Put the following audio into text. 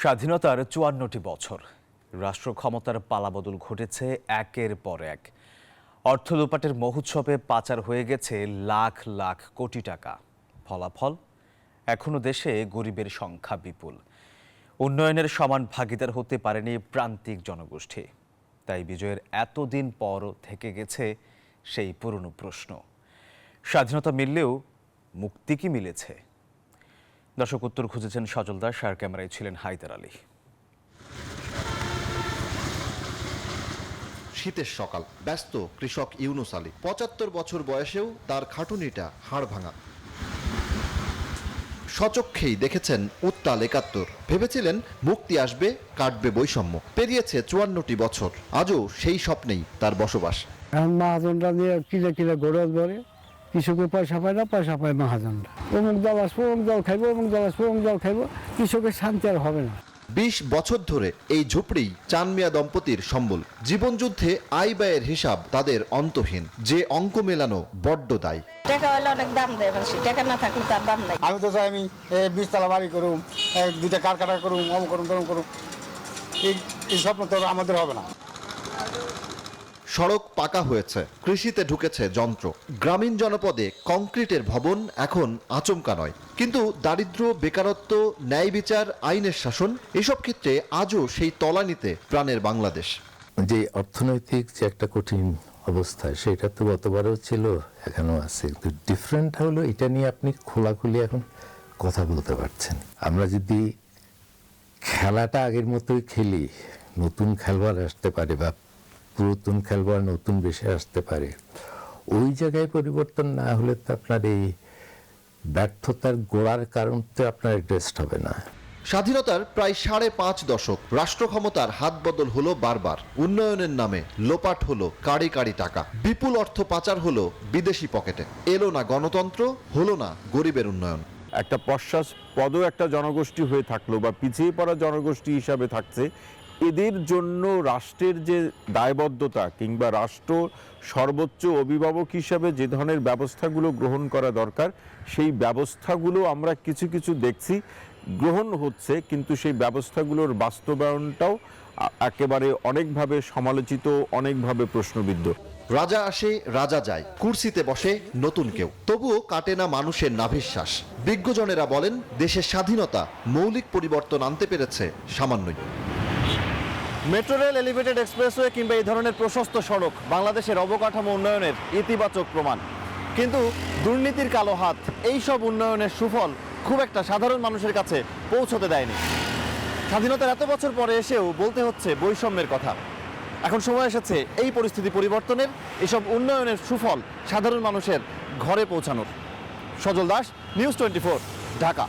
স্বাধীনতার ৫৪টি বছর রাষ্ট্র ক্ষমতার পালাবদল ঘটেছে একের পর এক। অর্থ লোপাটের মহোৎসবে পাচার হয়ে গেছে লাখ লাখ কোটি টাকা। ফলাফল এখনো দেশে গরিবের সংখ্যা বিপুল। উন্নয়নের সমান ভাগিদার হতে পারেনি প্রান্তিক জনগোষ্ঠী। তাই বিজয়ের এতদিন পর থেকে গেছে সেই পুরনো প্রশ্ন, স্বাধীনতা মিললেও মুক্তি কি মিলেছে? দর্শক, উত্তর খুঁজেছেন সজল দাস, আর ক্যামেরায় ছিলেন হায়দার আলী। শীতের সকাল, ব্যস্ত কৃষক ইউনুস আলী। ৭৫ বছর বয়সেও তার খাটুনিটা হাড় ভাঙা। সচক্ষেই দেখেছেন উত্তাল ৭১। ভেবেছিলেন মুক্তি আসবে, কাটবে বৈষম্য। পেরিয়েছে ৫৪টি বছর, আজও সেই স্বপ্নেই তার বসবাস। মহাজনরা নিয়ে কিলে কিলে গরজ ধরে, কৃষকের পয়সা পায় না, পয়সা পায় মহাজনরা। অমুক দল আসবো, অমুক দল খাইবো, অমুক দল আসবো, অমুক দল খাইবো। কৃষকের শান্তি আর হবে না। ২০ বছর ধরে এই ঝুপড়ি চান মিয়া দম্পতির সম্বল। জীবনযুদ্ধে আয় ব্যয়ের হিসাব তাদের অন্তহীন। যে অঙ্ক মেলানো বড্ড দায়। টাকা হলে অনেক দাম দেয় মানুষ, টাকা না থাকলে তার দাম নাই। আমি তো চাই আমি ২০ তলা বাড়ি করুম, ২টা কারখানা করুম, অম করুম, তরুম করুম। এই স্বপ্ন তো আমাদের হবে না। সড়ক পাকা হয়েছে, কৃষিতে ঢুকেছে যন্ত্র। গ্রামীণ জনপদে কংক্রিটের ভবন এখন আচমকা নয়। কিন্তু দারিদ্র্য, বেকারত্ব, ন্যায় বিচার, আইনের শাসন, এসব ক্ষেত্রে আজও সেই তলানিতে প্রাণের বাংলাদেশ। যে অর্থনৈতিক যে একটা কঠিন অবস্থা, সেটা তো গতবারও ছিল, এখনো আছে। কিন্তু ডিফারেন্ট হলো এটা নিয়ে আপনি খোলাখুলি এখন কথা বলতে পারছেন। আমরা যদি খেলাটা আগের মতোই খেলি, নতুন খেলোয়াড় আসতে পারে বা পুরাতন খেলোয়াড় নতুন বেশি আসতে পারে, ওই জায়গায় পরিবর্তন না হলে তো আপনার এই ব্যর্থতার গোড়ার কারণ তো আপনার অ্যাড্রেসড হবে না। স্বাধীনতার প্রায় ৫.৫ দশক রাষ্ট্র ক্ষমতার হাত বদল হলো বারবার। উন্নয়নের নামে লোপাট হলো কাড়ি কাড়ি টাকা, বিপুল অর্থ পাচার হলো বিদেশি পকেটে। এলো না গণতন্ত্র, হলো না গরিবের উন্নয়ন। একটা পশ্চাৎপদ একটা জনগোষ্ঠী হয়ে থাকলো বা পিছিয়ে পড়া জনগোষ্ঠী হিসাবে থাকছে, এদের জন্য রাষ্ট্রের যে দায়বদ্ধতা কিংবা রাষ্ট্র সর্বোচ্চ অভিভাবক হিসাবে যে ধরনের ব্যবস্থাগুলো গ্রহণ করা দরকার, সেই ব্যবস্থাগুলো আমরা কিছু কিছু দেখছি গ্রহণ হচ্ছে, কিন্তু সেই ব্যবস্থাগুলোর বাস্তবায়নটাও একেবারে অনেকভাবে সমালোচিত, অনেকভাবে প্রশ্নবিদ্ধ। রাজা আসে, রাজা যায়, কুর্সিতে বসে নতুন কেউ, তবুও কাটে না মানুষের নাভিশ্বাস। বিজ্ঞজনেরা বলেন, দেশের স্বাধীনতা মৌলিক পরিবর্তন আনতে পেরেছে সামান্যই। মেট্রো রেল, এলিভেটেড এক্সপ্রেসওয়ে কিংবা এই ধরনের প্রশস্ত সড়ক বাংলাদেশের অবকাঠামো উন্নয়নের ইতিবাচক প্রমাণ। কিন্তু দুর্নীতির কালো হাত এই সব উন্নয়নের সুফল খুব একটা সাধারণ মানুষের কাছে পৌঁছতে দেয়নি। স্বাধীনতার এত বছর পরে এসেও বলতে হচ্ছে বৈষম্যের কথা। এখন সময় এসেছে এই পরিস্থিতি পরিবর্তনের, এসব উন্নয়নের সুফল সাধারণ মানুষের ঘরে পৌঁছানোর। সজল দাস, নিউজ 24, ঢাকা।